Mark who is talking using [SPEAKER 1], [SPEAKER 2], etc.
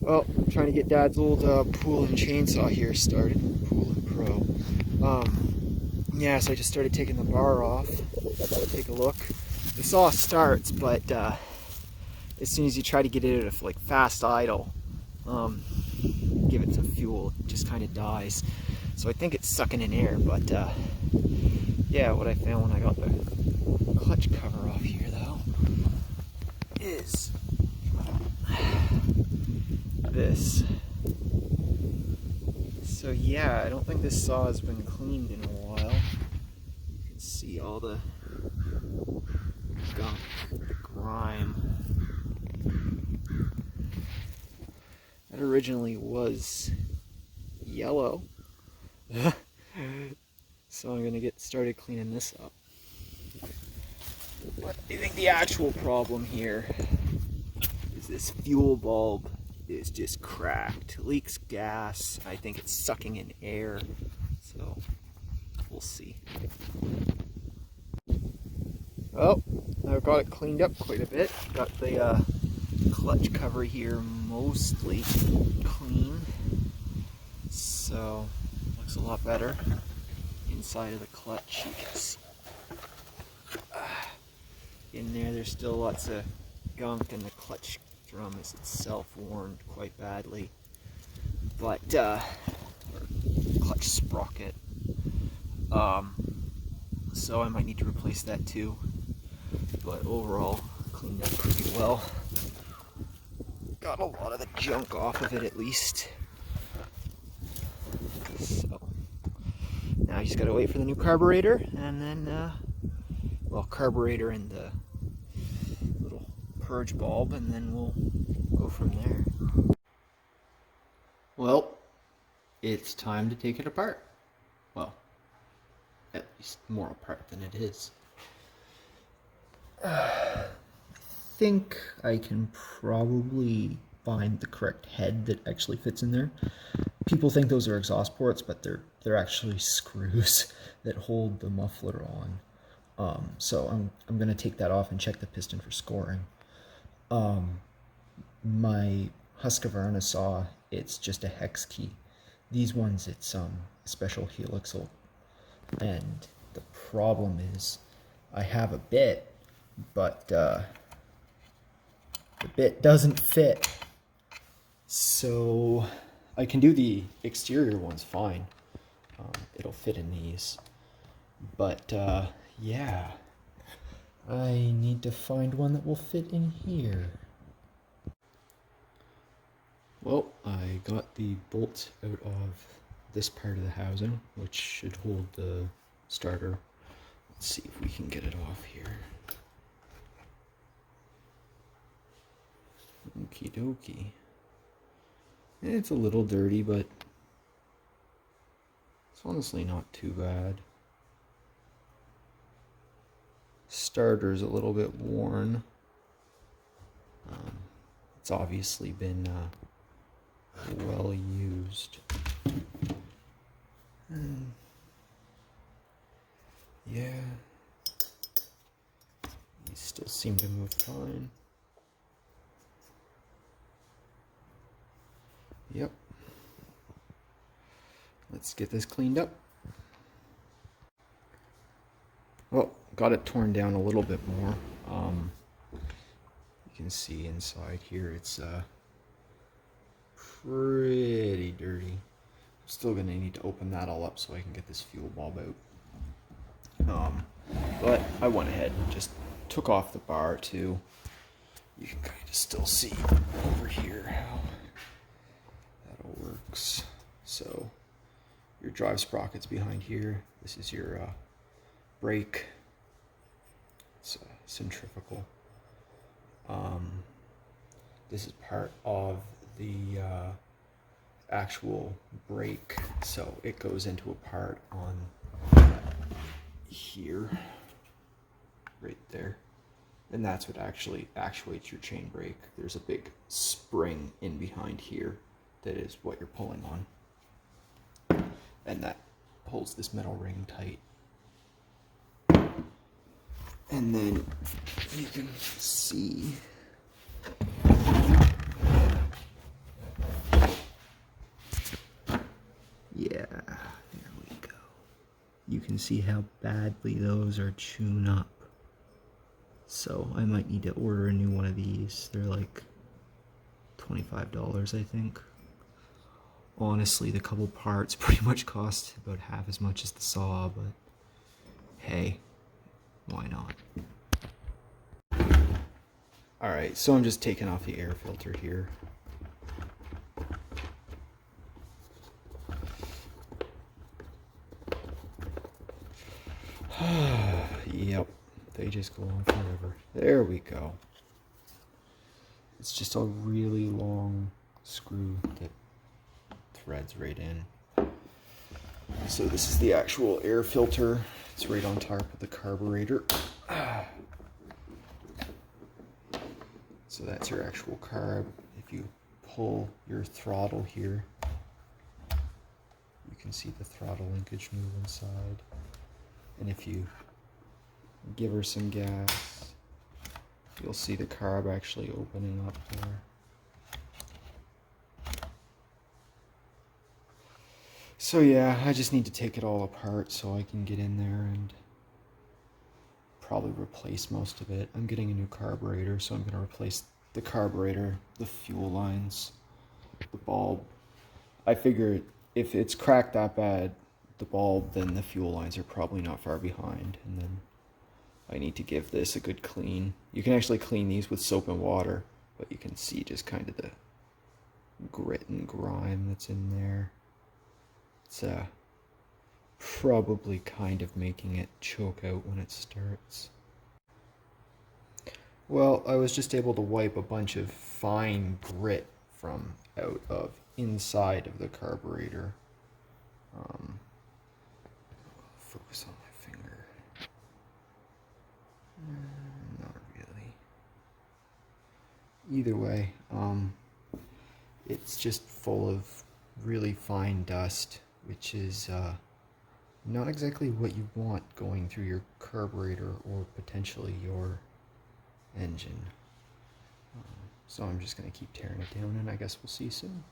[SPEAKER 1] Well, I'm trying to get Dad's old pool and chainsaw here started. Pool and Pro. Yeah, so I just started taking the bar off. Take a look. The saw starts, but as soon as you try to get it at a like fast idle, give it some fuel, it just kind of dies. So I think it's sucking in air, but yeah, what I found when I got the clutch cover off here though is this. So yeah, I don't think this saw has been cleaned in a while. You can see all the gunk, the grime. That originally was yellow. So I'm gonna get started cleaning this up. But I think the actual problem here is this fuel bulb is just cracked. It leaks gas. I think it's sucking in air. So we'll see. Oh, I've got it cleaned up quite a bit. Got the clutch cover here mostly clean. So looks a lot better. Inside of the clutch, you can see in there's still lots of gunk, and the clutch drum is itself worn quite badly. But clutch sprocket. So I might need to replace that too. But overall, cleaned up pretty well. Got a lot of the junk off of it at least. So now I just gotta wait for the new carburetor, and then well, carburetor and the little purge bulb, and then we'll go from there. Well, it's time to take it apart. Well, at least more apart than it is. I think I can probably find the correct head that actually fits in there. People think those are exhaust ports, but they're actually screws that hold the muffler on. So I'm gonna take that off and check the piston for scoring. My Husqvarna saw, it's just a hex key. These ones, it's a special helixal, and the problem is I have a bit, but the bit doesn't fit. So I can do the exterior ones fine. It'll fit in these, but yeah, I need to find one that will fit in here. Well, I got the bolt out of this part of the housing, which should hold the starter. Let's see if we can get it off here. Okie dokie. It's a little dirty, but it's honestly not too bad. Starter's a little bit worn. It's obviously been well used. Yeah, these still seem to move fine. Yep. Let's get this cleaned up. Well, got it torn down a little bit more. You can see inside here it's pretty dirty. I'm still gonna need to open that all up so I can get this fuel bulb out. But I went ahead and just took off the bar too. You can kind of still see over here how that all works. So your drive sprocket's behind here. This is your brake. It's centrifugal. This is part of the actual brake, so it goes into a part on here, right there, and that's what actually actuates your chain brake. There's a big spring in behind here that is what you're pulling on, and that holds this metal ring tight. And then you can see can see how badly those are chewed up. So I might need to order a new one of these. They're like $25, I think. Honestly, the couple parts pretty much cost about half as much as the saw, but hey, why not? Alright, so I'm just taking off the air filter here. Yep, they just go on forever. There we go. It's just a really long screw that threads right in. So this is the actual air filter. It's right on top of the carburetor. So that's your actual carb. If you pull your throttle here, you can see the throttle linkage move inside. And if you give her some gas, you'll see the carb actually opening up there. So yeah, I just need to take it all apart so I can get in there and probably replace most of it. I'm getting a new carburetor, so I'm going to replace the carburetor, the fuel lines, the bulb. I figure if it's cracked that bad, the bulb, then the fuel lines are probably not far behind, and then I need to give this a good clean. You can actually clean these with soap and water, but you can see just kind of the grit and grime that's in there. It's probably kind of making it choke out when it starts. Well, I was just able to wipe a bunch of fine grit from out of inside of the carburetor. Focus on my finger. Not really. Either way, it's just full of really fine dust, which is not exactly what you want going through your carburetor or potentially your engine. So I'm just going to keep tearing it down, and I guess we'll see you soon.